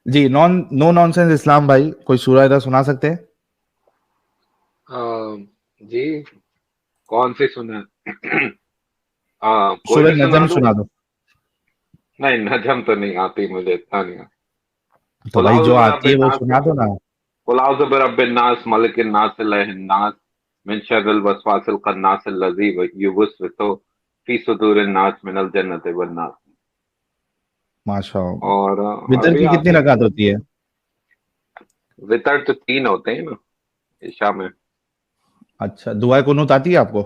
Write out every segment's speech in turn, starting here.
जी, no nonsense इस्लाम भाई, कोई सूरह इधर सुना सकते हैं? जी, कौन सी सुना? कोई सूरह भी सुना नजम दूं? सुना दो। नहीं, नजम तो नहीं आती मुझे, इतना नहीं आता। तो कुल भाई जो औज़ु आती है बिरब्बिन वो नास सुना दो ना। कुल औज़ु बिरब्बिन नास, मलिकिन नास, इलाहिन नास, मिन शर्रिल वसवासिल खन्नास अल्लज़ी युवस्विसु फी सुदूरिन नास मिनल जन्नति वन नास। माशाअल्लाह। और वितर अभी की कितनी आती। रकात होती है? वितर तो 3 होते हैं ना इशा में। अच्छा, दुआ कुनूत आती है आपको?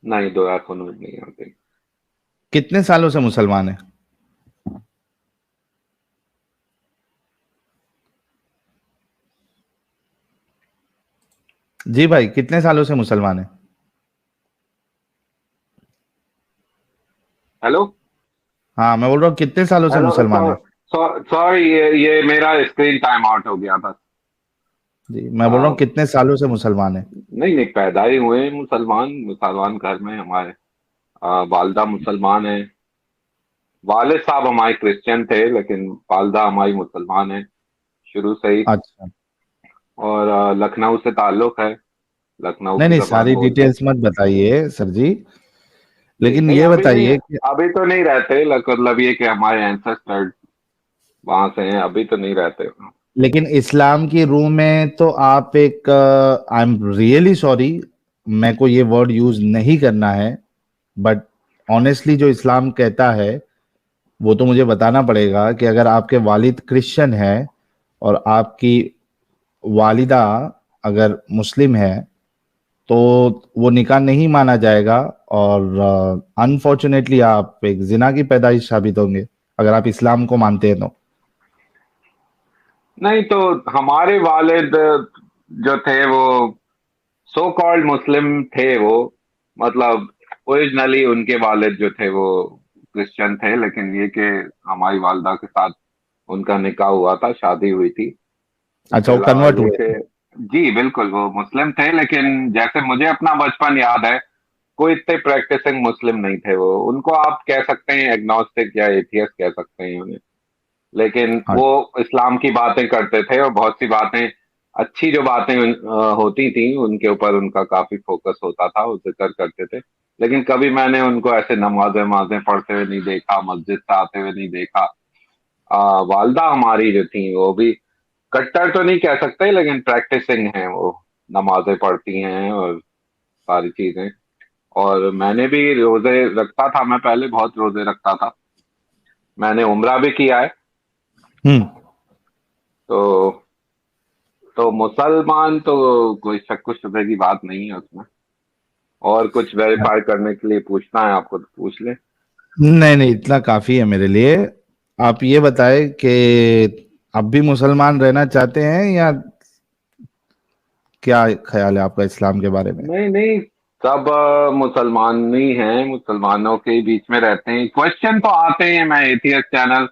नहीं, दुआ कुनूत नहीं आती। कितने सालों से मुसलमान है? जी भाई, कितने सालों से मुसलमान है? हेलो? हाँ, मैं बोल रहा हूँ कितने सालों से हेलो, मुसलमान है? सॉरी, ये मेरा स्क्रीन टाइम आउट हो गया था। जी, मैं बोल रहा हूँ आ, कितने सालों से मुसलमान है? नहीं नहीं, पैदा ही हुए हैं मुसलमान। मुसलमान घर में हमारे वालदा मुसलमान है। वालिद साहब हमारे क्रिश्चियन थे, लेकिन वालदा हमारी मुसलमान है शुरू से ही। अच्छा। और लखनऊ से ताल्लुक है। लखनऊ नहीं की नहीं, जबान सारी बोलते हैं। डिटेल्स मत बताइए सर जी। जी लेकिन नहीं, ये अभी नहीं। बताइए कि अभी तो नहीं रहते, मतलब ये कि हमारे एंसेस्टर वहां से हैं, अभी तो नहीं रहते। लेकिन इस्लाम की रूह में तो आप एक, आई एम रियली सॉरी, मैं को ये वर्ड यूज नहीं करना है, बट ऑनेस्टली जो इस्लाम कहता है वो तो मुझे बताना पड़ेगा कि अगर आपके वालिद क्रिश्चियन है और आपकी वालिदा अगर मुस्लिम है तो वो निकाह नहीं माना जाएगा, और अनफॉर्चुनेटली आप एक जिना की पैदाइश साबित होंगे अगर आप इस्लाम को मानते हैं तो। नहीं तो हमारे वालिद जो थे वो सो कॉल्ड मुस्लिम थे वो। मतलब ओरिजिनली उनके वालिद जो थे वो क्रिश्चियन थे, लेकिन ये कि हमारी वालदा के साथ उनका निकाह हुआ था, शादी हुई थी। अच्छा, इसके वो अलावा कन्वर्ट ये हुए कि थे? जी बिल्कुल वो मुस्लिम थे, लेकिन जैसे मुझे अपना बचपन याद है, कोई इतने प्रैक्टिसिंग मुस्लिम नहीं थे वो। उनको आप कह सकते हैं एग्नोस्टिक या एथियस्ट कह सकते हैं उन्हें। लेकिन हाँ। वो इस्लाम की बातें करते थे, और बहुत सी बातें अच्छी जो बातें होती थी उनके ऊपर उनका काफी फोकस होता था, वो जिक्र करते थे। लेकिन कभी मैंने उनको ऐसे नमाजें नमाजें पढ़ते हुए नहीं देखा, मस्जिद से आते हुए नहीं देखा। वालदा हमारी जो थी वो भी कट्टर तो नहीं कह सकते, लेकिन प्रैक्टिसिंग है वो। नमाजें पढ़ती हैं और सारी चीजें। और मैंने भी रोजे रखता था, मैं पहले बहुत रोजे रखता था। मैंने उम्रा भी किया है। हम्म। तो मुसलमान तो कोई शक शुबे की बात नहीं है उसमें। और कुछ वेरीफाई करने के लिए पूछना है आपको तो पूछ ले। नहीं नहीं, इतना काफी है मेरे लिए। आप ये बताएं कि आप भी मुसलमान रहना चाहते हैं, या क्या ख्याल है आपका इस्लाम के बारे में? नहीं नहीं, सब मुसलमान ही हैं, मुसलमानों के बीच में रहते हैं। क्वेश्चन तो आते हैं, मैं एथियस्ट चैनल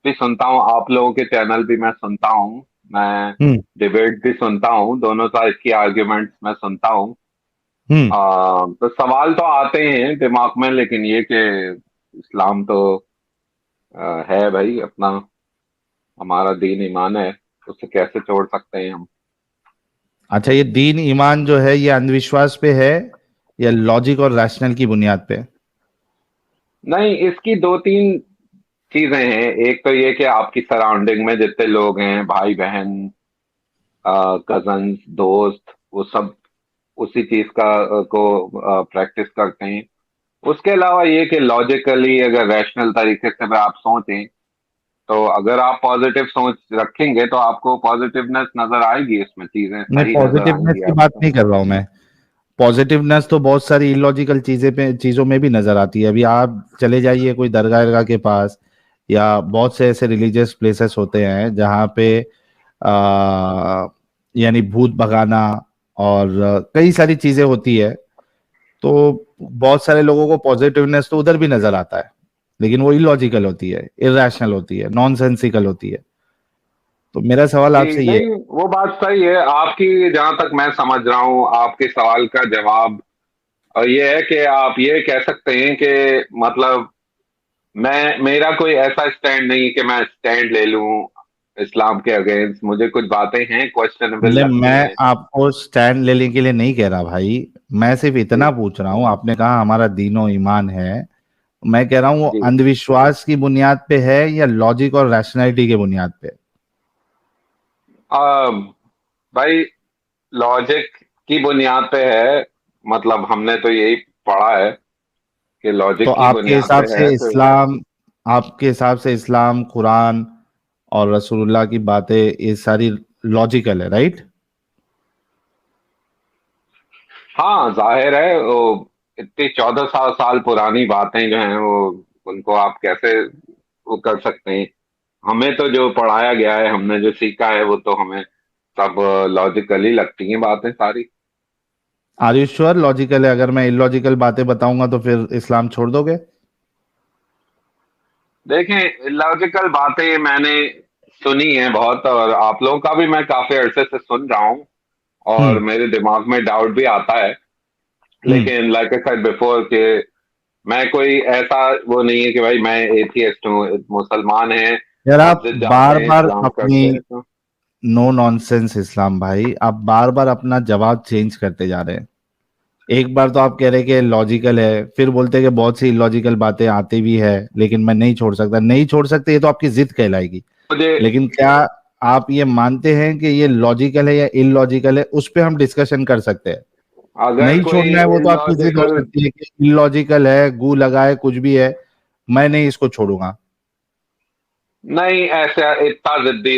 भी सुनता हूँ, आप लोगों के चैनल भी मैं सुनता हूँ। मैं हम्म। डिबेट भी सुनता हूँ, दोनों साइड की आर्ग्यूमेंट्स मैं सुनता हूँ। हम्म। तो सवाल तो आते हैं दिमाग में, लेकिन ये कि इस्लाम तो है भाई अपना, हमारा दीन ईमान है, उसे कैसे छोड़ सकते हैं हम। अच्छा, ये दीन ईमान जो है ये अंधविश्वास पे है या लॉजिक और रैशनल की बुनियाद पे? नहीं, इसकी दो तीन चीजें हैं। एक तो ये कि आपकी सराउंडिंग में जितने लोग हैं, भाई बहन, कजन्स, दोस्त, वो सब उसी चीज को प्रैक्टिस करते हैं। उसके अलावा ये कि लॉजिकली अगर रैशनल तरीके से अगर आप सोचें, तो अगर आप पॉजिटिव सोच रखेंगे तो आपको पॉजिटिवनेस नजर आएगी, इसमें चीजें मैं सही नजर पॉजिटिवनेस आएंगी की बात आपको। नहीं कर रहा हूं मैं। पॉजिटिवनेस तो बहुत सारी इलॉजिकल चीजों में भी नजर आती है। अभी आप चले जाइए कोई दरगाह वरगाह के पास, या बहुत से ऐसे रिलीजियस प्लेसेस होते हैं जहाँ पे आ, यानी भूत भगाना और कई सारी चीजें होती है। तो बहुत सारे लोगों को पॉजिटिवनेस तो उधर भी नजर आता है, लेकिन वो इलॉजिकल होती है, इरेशनल होती है, नॉनसेंसिकल होती है। तो मेरा सवाल जी आपसे ये नहीं, वो बात सही है आपकी। जहां तक मैं समझ रहा हूँ आपके सवाल का जवाब, और ये है कि आप ये कह सकते हैं कि मतलब मेरा कोई ऐसा स्टैंड नहीं है कि मैं स्टैंड ले लूं इस्लाम के अगेंस्ट। मुझे कुछ बातें हैं क्वेश्चनेबल मतलब लगती मैं हैं। आपको स्टैंड लेने के लिए नहीं कह रहा भाई, मैं सिर्फ जी। इतना पूछ रहा हूँ, आपने कहा हमारा दीनो ईमान है, मैं कह रहा हूँ वो जी। अंधविश्वास की बुनियाद पे है या लॉजिक और रैशनैलिटी के बुनियाद पे? आ, भाई, लॉजिक की बुनियाद पे है। मतलब हमने तो यही पढ़ा है कि तो लॉजिक की आपके बुनियाद हिसाब पे से है तो। इस्लाम, आपके हिसाब से इस्लाम, कुरान और रसूलुल्लाह की बातें ये सारी लॉजिकल है, राइट? हाँ, जाहिर है वो इतनी 1400 साल पुरानी बातें जो हैं वो, उनको आप कैसे वो कर सकते हैं। हमें तो जो पढ़ाया गया है, हमने जो सीखा है, वो तो हमें सब लॉजिकली लगती हैं बातें सारी। आर यू श्योर लॉजिकल है? अगर मैं इलॉजिकल बातें बताऊंगा तो फिर इस्लाम छोड़ दोगे? देखें, लॉजिकल बातें मैंने सुनी है बहुत, और आप लोगों का भी मैं काफी अरसे से सुन रहा हूँ, और हम्म। मेरे दिमाग में डाउट भी आता है। हम्म। लेकिन लाइक आई सेड बिफोर कि मैं कोई ऐसा वो नहीं है कि भाई मैं एथियस्ट हूँ। मुसलमान हैं, यार आप मस्जिद जाते बार हैं, बार इस्लाम अपनी, करते हैं तो। नो नॉनसेंस इस्लाम भाई, आप बार बार अपना जवाब चेंज करते जा रहे हैं। एक बार तो आप कह रहे हैं कि लॉजिकल है, फिर बोलते हैं कि बहुत सी इलॉजिकल बातें आती भी है लेकिन मैं नहीं छोड़ सकता। नहीं छोड़ सकते ये तो आपकी जिद कहलाएगी, मुझे लेकिन क्या आप ये मानते हैं कि ये लॉजिकल है या इलॉजिकल है, उस पे हम डिस्कशन कर सकते हैं। अगर नहीं कोई छोड़ना है वो तो आपकी जिद हो इलॉजिकल, सकती है कि इलॉजिकल है, गू लगा है, कुछ भी है, मैं नहीं इसको छोड़ूंगा। नहीं ऐसा इतना जिद्दी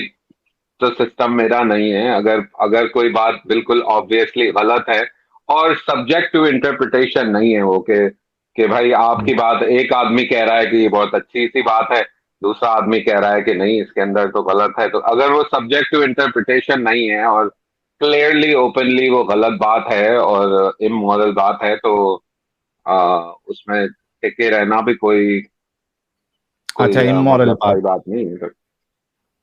तो सिस्टम मेरा नहीं है। अगर अगर कोई बात बिल्कुल ऑब्वियसली गलत है और सब्जेक्ट टू इंटरप्रिटेशन नहीं है वो, कि भाई आपकी बात, एक आदमी कह रहा है कि ये बहुत अच्छी सी बात है, दूसरा आदमी कह रहा है कि नहीं इसके अंदर तो गलत है, तो अगर वो सब्जेक्ट टू इंटरप्रिटेशन नहीं है और क्लियरली ओपनली वो गलत बात है और इमोरल बात है, तो उसमें टिके रहना भी कोई अच्छा, कोई इमोरल मतलब बात, सही बात नहीं है।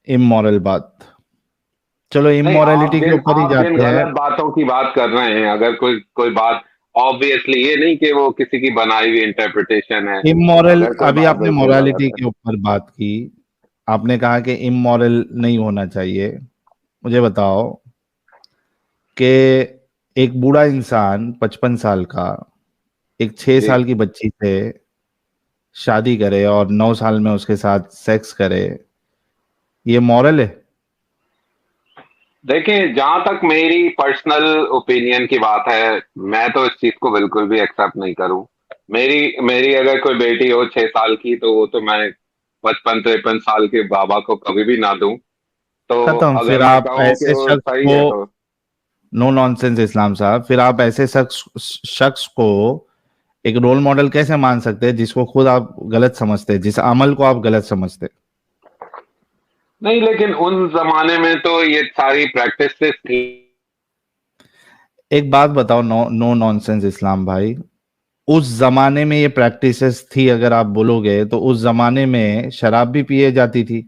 इमोरल बात, चलो नहीं, इमोरलिटी के ऊपर ही आप जिन जाते हैं। गलत बातों की बात कर रहे हैं, अगर कोई कोई बात ऑब्वियसली, ये नहीं कि वो किसी की बनाई हुई इंटरप्रिटेशन है, इमोरल, अगर कोई अभी बात आपने बिल्कुल गलत मोरालिटी है। के ऊपर बात की, आपने कहा कि इमोरल नहीं होना चाहिए। मुझे बताओ कि एक बूढ़ा इंसान 55 साल का एक छह जी। साल की बच्ची से शादी करे और 9 साल में उसके साथ सेक्स करे, ये मॉरल है? देखिए, जहां तक मेरी पर्सनल ओपिनियन की बात है, मैं तो इस चीज को बिल्कुल भी एक्सेप्ट नहीं करूं। मेरी मेरी अगर कोई बेटी हो 6 साल की, तो वो तो मैं 55-53 साल के बाबा को कभी भी ना दूं। तो खत्म। अगर फिर मैं आप कहूँ कि ऐसे वो शख्स सही को, है तो। नो नॉनसेंस इस्लाम साहब, फिर आप ऐसे शख्स को एक रोल मॉडल कैसे मान सकते हैं जिसको खुद आप गलत समझते हैं, जिस अमल को आप गलत समझते हैं? नहीं, लेकिन उन जमाने में तो ये सारी प्रैक्टिसेस थी। एक बात बताओ, नो नो नॉनसेंस इस्लाम भाई, उस जमाने में ये प्रैक्टिसेस थी अगर आप बोलोगे तो उस जमाने में शराब भी पिए जाती थी,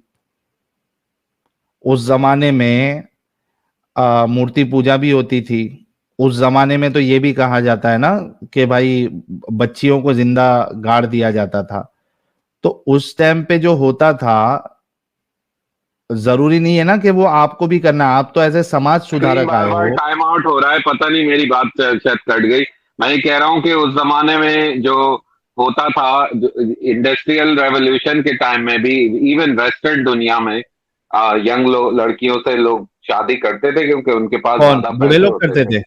उस जमाने में मूर्ति पूजा भी होती थी, उस जमाने में तो ये भी कहा जाता है ना कि भाई बच्चियों को जिंदा गाड़ दिया जाता था। तो उस टाइम पे जो होता था, जरूरी नहीं है ना कि वो आपको भी करना है। आप तो ऐसे समाज स्क्रीन सुधारक बार आए बार हो। टाइम आउट हो रहा है, पता नहीं मेरी बात शायद कट गई। मैं ये कह रहा हूँ कि उस जमाने में जो होता था, इंडस्ट्रियल रेवोल्यूशन के टाइम में भी, इवन वेस्टर्न दुनिया में यंग लोग, लड़कियों से लोग शादी करते थे क्योंकि उनके पास कौन? ज्यादा बूढ़े पैसे लोग होते करते थे। थे?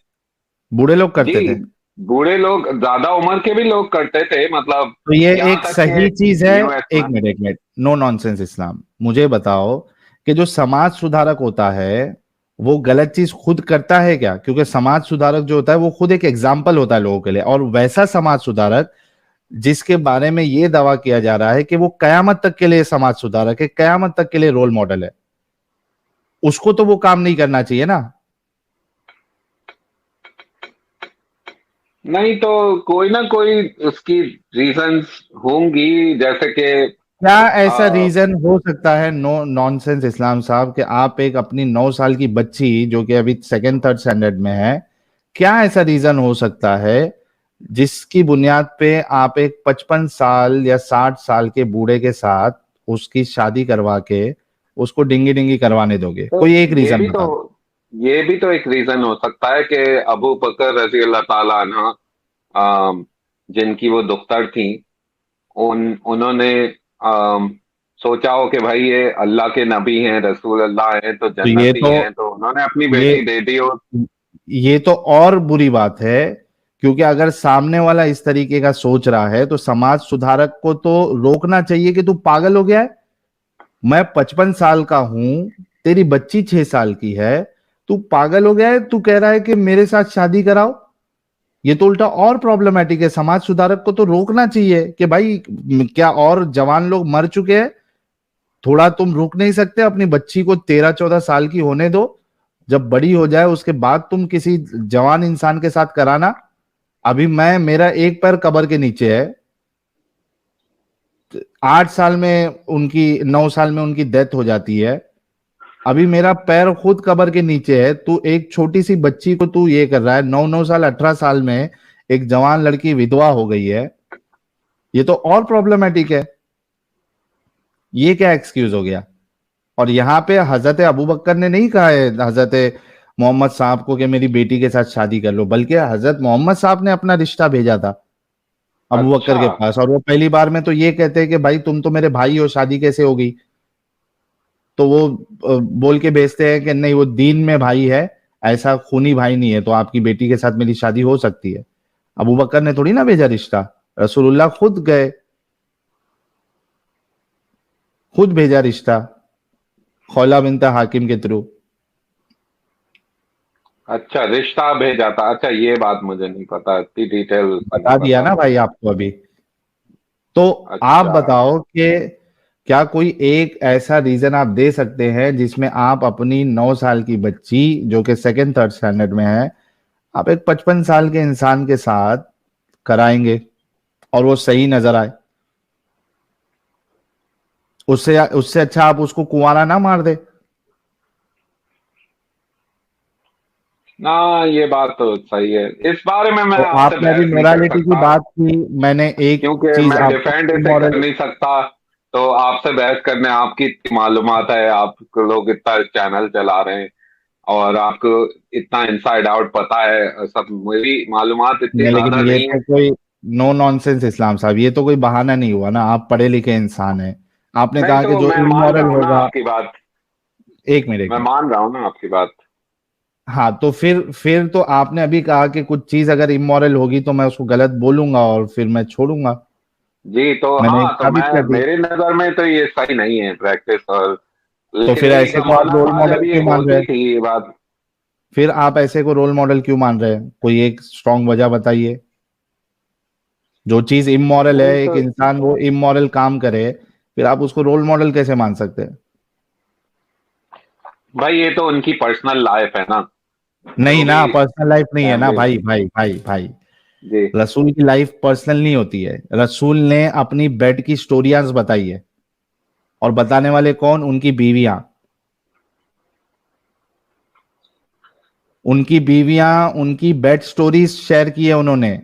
बूढ़े लोग जी। करते थे? बूढ़े लोग, ज्यादा उम्र के भी लोग करते थे, मतलब तो ये यहाँ एक तक के सही चीज है? यूएस में। एक मिनट, एक मिनट, नो नॉनसेंस इस्लाम, मुझे बताओ कि जो समाज सुधारक होता है वो गलत चीज खुद करता है क्या? क्योंकि समाज सुधारक जो होता है वो खुद एक एग्जाम्पल होता है लोगों के लिए, और वैसा समाज सुधारक जिसके बारे में ये दावा किया जा रहा है कि वो कयामत तक के लिए समाज सुधारक है, कयामत तक के लिए रोल मॉडल है, उसको तो वो काम नहीं करना चाहिए ना? नहीं तो कोई ना कोई उसकी रीजंस होंगी, जैसे कि क्या ऐसा रीजन हो सकता है, नो नॉनसेंस इस्लाम साहब, कि आप एक अपनी 9 साल की बच्ची जो कि अभी सेकेंड थर्ड स्टैंडर्ड में है, क्या ऐसा रीजन हो सकता है जिसकी बुनियाद पे आप एक 55 साल या 60 साल के बूढ़े के साथ उसकी शादी करवा के उसको डिंगी डिंगी करवाने दोगे? तो कोई एक ये रीजन भी तो बता दो। ये भी तो एक रीजन हो सकता है कि अबू बकर रजी अल्लाह ताला अन्हा, अम, जिनकी वो दुख्तर थी, उन्होंने अम, सोचा हो कि भाई ये अल्लाह के नबी हैं, रसूल अल्लाह हैं, तो तो ये जन्नती तो हैं, तो उन्होंने अपनी ये बेटी दे दी। और ये तो और बुरी बात है, क्योंकि अगर सामने वाला इस तरीके का सोच रहा है तो समाज सुधारक को तो रोकना चाहिए कि तू पागल हो गया है। मैं 55 साल का हूं, तेरी बच्ची 6 साल की है, तू पागल हो गया है, तू कह रहा है कि मेरे साथ शादी कराओ। ये तो उल्टा और प्रॉब्लमेटिक है। समाज सुधारक को तो रोकना चाहिए कि भाई क्या और जवान लोग मर चुके हैं, थोड़ा तुम रुक नहीं सकते? अपनी बच्ची को 13-14 साल की होने दो, जब बड़ी हो जाए उसके बाद तुम किसी जवान इंसान के साथ कराना। अभी मैं, मेरा एक पैर कब्र के नीचे है। 8 साल में उनकी, 9 साल में उनकी डेथ हो जाती है। अभी मेरा पैर खुद कब्र के नीचे है, तू एक छोटी सी बच्ची को तू ये कर रहा है। 9-9 साल, 18 साल में एक जवान लड़की विधवा हो गई है। ये तो और प्रॉब्लमेटिक है। ये क्या एक्सक्यूज हो गया? और यहाँ पे हजरत अबू बकर ने नहीं कहा है हजरत मोहम्मद साहब को कि मेरी बेटी के साथ शादी कर लो, बल्कि हजरत मोहम्मद साहब ने अपना रिश्ता भेजा था अबू बकर अच्छा। के पास। और वो पहली बार में तो ये कहते हैं कि भाई तुम तो मेरे भाई हो, शादी कैसे होगी? तो वो बोल के भेजते हैं कि नहीं, वो दीन में भाई है, ऐसा खूनी भाई नहीं है, तो आपकी बेटी के साथ मेरी शादी हो सकती है। अबू बकर ने थोड़ी ना भेजा रिश्ता, रसूलुल्लाह खुद गए, खुद भेजा रिश्ता खौला बिनत हाकिम के थ्रू। अच्छा, रिश्ता भेजा था। अच्छा, ये बात मुझे नहीं पता, इतनी डिटेल से नहीं बता दिया पता ना भाई मुझे। आपको अभी। तो आप अच्छा। बताओ कि क्या कोई एक ऐसा रीजन आप दे सकते हैं जिसमें आप अपनी 9 साल की बच्ची, जो कि सेकंड थर्ड स्टैंडर्ड में है, आप एक 55 साल के इंसान के साथ कराएंगे और वो सही नजर आए? उससे उससे अच्छा आप उसको कुंवारा ना मार दे। ना, ये बात तो सही है। इस बारे में मैं तो आपसे आपने अभी बहस नहीं कर मोरालिटी की सकता, बात की, मैंने एक क्योंकि चीज मैं आपको डिफेंड इसे कर इमोरल। नहीं सकता। तो आपसे बहस करने, आपकी इतनी मालूमात है, आप लोग इतना चैनल चला रहे हैं, और आपको इतना इनसाइड आउट पता है सब, मेरी मालूमात इतनी नहीं, लेकिन ज्यादा ये नहीं है। तो कोई नो नॉनसेंस इस्लाम साहब, ये तो कोई बहाना नहीं हुआ ना। आप पढ़े लिखे इंसान हैं, आपने नहीं, कहा कि तो जो मैं मान इमोरल रहा हूँ ना होगा। आपकी बात। एक मिनट, एक मैं मिनट। मान रहा हूँ ना आपकी बात। हाँ, तो फिर तो आपने अभी कहा कि कुछ चीज अगर इमोरल होगी तो मैं उसको गलत बोलूंगा और फिर मैं छोड़ूंगा। जी, तो मैंने हाँ, एक तो साबित मैं, कर दी। मेरी नजर में तो ये सही नहीं है प्रैक्टिस। और तो लेकिन फिर एक ऐसे को आप जमाना रोल था जब मॉडल ये क्यों मान रहे होती हैं? थी ये बात। फिर आप ऐसे को रोल मॉडल क्यों मान रहे हैं? कोई एक स्ट्रांग वजह बताइए। जो चीज इमोरल है, नहीं एक तो इंसान वो इमोरल काम करे, फिर आप उसको रोल मॉडल कैसे मान सकते हैं? भाई, ये तो उनकी पर्सनल लाइफ है ना, जो नहीं भी ना, पर्सनल लाइफ नहीं है ना फैमिली। भाई, भाई, भाई, भाई। जी। रसूल की लाइफ पर्सनल नहीं होती है। रसूल ने अपनी बेड की स्टोरियाज बताई है, और बताने वाले कौन? उनकी बीवियां। उनकी बीवियां उनकी बेड स्टोरीज शेयर की है उन्होंने,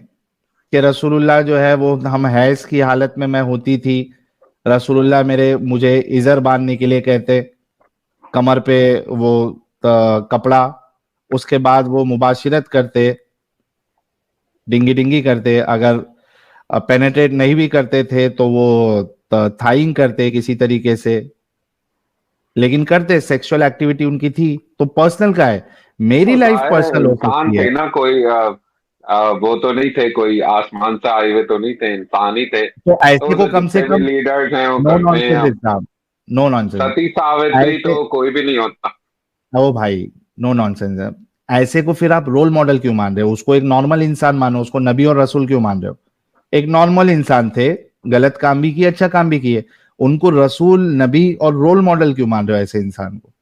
कि रसूलुल्लाह जो है वो, हम हैज की हालत में मैं होती थी, रसूलुल्लाह मेरे मुझे इजर बांधने के लिए कहते, कमर पे वो कपड़ा, उसके बाद वो मुबाशिरत करते, डिंगी डिंगी करते। अगर पेनेट्रेट नहीं भी करते थे तो वो थाइंग करते किसी तरीके से, लेकिन करते, सेक्सुअल एक्टिविटी उनकी थी। तो पर्सनल का है, मेरी तो लाइफ जाहिर है पर्सनल हो इंसान सकती है। थे ना, कोई वो तो नहीं थे, कोई आसमान से आए हुए तो नहीं थे, इंसान ही थे। तो तो ऐसे वो को तो कम से जितने भी कम, लीडर्स हैं वो नो करते नॉनसेंस हैं। एग्जाम, नो नॉनसेंस सती सावित्री ऐसे। तो कोई भी नहीं होता। ओ भाई, नो नॉनसेंस है। ऐसे को फिर आप रोल मॉडल क्यों मान रहे हो? उसको एक नॉर्मल इंसान मानो, उसको नबी और रसूल क्यों मान रहे हो? एक नॉर्मल इंसान थे, गलत काम भी किए, अच्छा काम भी किए, उनको रसूल, नबी और रोल मॉडल क्यों मान रहे हो ऐसे इंसान को?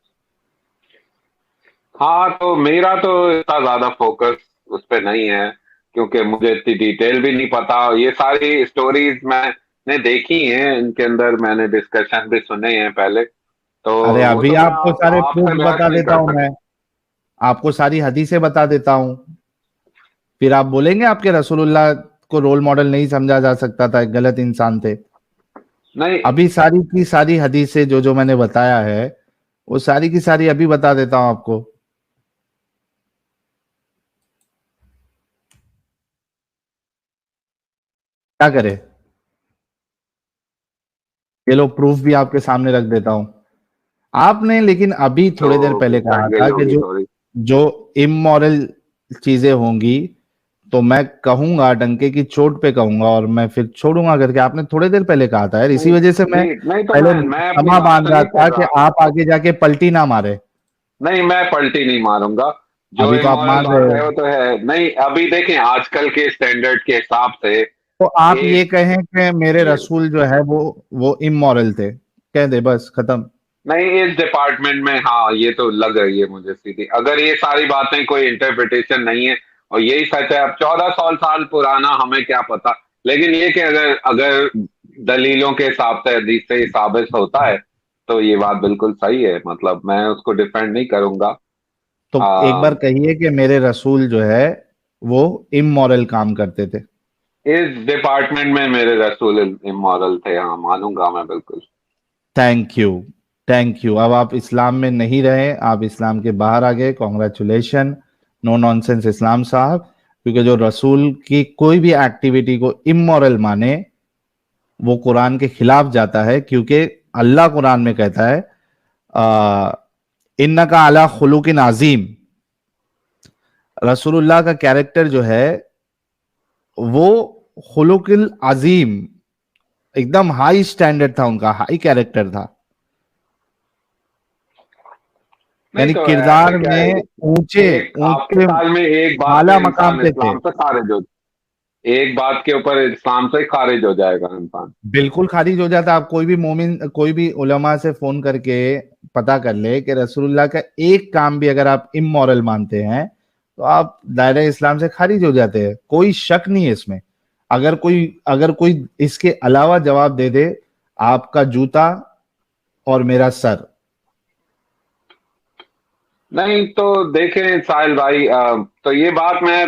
हाँ, तो मेरा तो इतना ज्यादा फोकस उस पे नहीं है, क्योंकि मुझे इतनी डिटेल भी नहीं पता। ये सारी स्टोरीज मैंने देखी हैं, इनके अंदर मैंने डिस्कशन भी सुने हैं पहले। तो अरे वो अभी तो मैं आपको सारे आपसे प्रूफ बहस बता नहीं देता कर हूं सकता। मैं, आपको सारी हदीसें बता देता हूं। फिर आप बोलेंगे आपके रसूलुल्लाह को रोल मॉडल नहीं समझा जा सकता था, एक गलत इंसान थे? नहीं अभी सारी की सारी हदीसें जो जो मैंने बताया है, वो सारी की सारी अभी बता देता हूं आपको। क्या करे? ये लो प्रूफ भी आपके सामने रख देता हूं। आपने लेकिन अभी तो थोड़ी देर पहले कहा लैंग्वेज था कि होगी जो थोड़ी। जो इमोरल चीजें होंगी तो मैं कहूंगा, डंके की चोट पे कहूंगा और मैं फिर छोड़ूंगा करके आपने थोड़ी देर पहले कहा था यार। इसी नहीं वजह से मैं नहीं नहीं, तो पहले मैं अपनी क्षमा बात बांध तो रहा नहीं था कर कि रहा। आप आगे जाके पलटी ना मारे। नहीं, मैं पलटी नहीं मारूंगा। जो अभी तो आप इमोरल मार रहे बात है हो। वो तो है नहीं। अभी देखें आजकल के स्टैंडर्ड के हिसाब से तो आप ये एक कहें कि मेरे ये रसूल जो है वो इमोरल थे, कह दे बस खत्म। नहीं, इस डिपार्टमेंट में हाँ ये तो लग रही है मुझे सीधी। अगर ये सारी बातें कोई इंटरप्रिटेशन नहीं है और यही सच है, अब 1400 साल पुराना हमें क्या पता। लेकिन ये कि अगर अगर दलीलों के हिसाब से हदीस से ये साबित होता है तो ये बात बिल्कुल सही है। मतलब मैं उसको डिफेंड नहीं करूंगा। तो एक बार कहिए कि मेरे रसूल जो है वो इमोरल काम करते थे। इस डिपार्टमेंट में मेरे रसूल इमोरल थे, हाँ मानूंगा मैं बिल्कुल। Thank you. Thank you. अब आप इस्लाम में नहीं रहे, आप इस्लाम के बाहर आ गए। कॉन्ग्रेचुलेशन। नो नॉनसेंस इस्लाम साहब। क्योंकि जो रसूल की कोई भी एक्टिविटी को इमोरल माने वो कुरान के खिलाफ जाता है। क्योंकि अल्लाह कुरान में कहता है इन्ना का अला खुलुकिन अजीम। रसूलुल्लाह का कैरेक्टर जो है वो खुलुकिल अजीम, एकदम हाई स्टैंडर्ड था, उनका हाई कैरेक्टर था। नहीं यानी तो ऐसे किरदार क्या है, में ऊंचे एक आपके ऊंचे साल में एक बात आला पे मकाम इंसान पे थे। इस्लाम से खारिज हो, एक बात के ऊपर इस्लाम से खारिज हो जाएगा इंसान। बिल्कुल खारिज हो जाता। आप कोई भी मोमिन, कोई भी उलमा से फोन करके पता कर ले कि रसूलुल्लाह का एक काम भी अगर आप इमोरल मानते हैं तो आप दायरे इस्लाम से खारिज हो जाते हैं। कोई शक नहीं है इसमें। अगर कोई इसके अलावा जवाब दे दे, आपका जूता और मेरा सर। नहीं तो देखें साहिल भाई, तो ये बात मैं,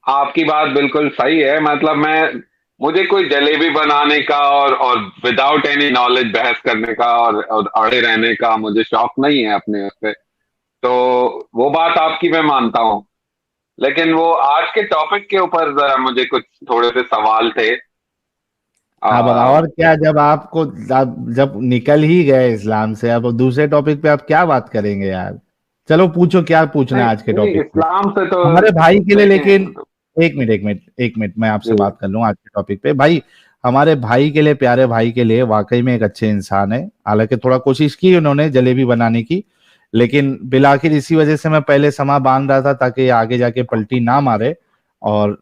आपकी बात बिल्कुल सही है। मतलब मैं, मुझे कोई जलेबी बनाने का और विदाउट एनी नॉलेज बहस करने का और अड़े रहने का मुझे शौक नहीं है अपने उस पे। तो वो बात आपकी मैं मानता हूँ। लेकिन वो आज के टॉपिक के ऊपर जरा मुझे कुछ थोड़े से सवाल थे। अब आ, और क्या, जब आपको जब निकल ही गए इस्लाम से, अब दूसरे टॉपिक पे आप क्या बात करेंगे यार? चलो पूछो, क्या पूछना नहीं है आज के नहीं, टॉपिक पे? इस्लाम से तो हमारे भाई के लिए लेकिन, देखें। एक मिनट मैं आपसे जी बात कर लूँ आज के टॉपिक पे भाई। हमारे भाई के लिए, प्यारे भाई के लिए वाकई में एक अच्छे इंसान है। हालांकि थोड़ा कोशिश की उन्होंने जलेबी बनाने की, लेकिन बिलाखिर इसी वजह से मैं पहले समा बांध रहा था ताकि ये आगे जाके पलटी ना मारे। और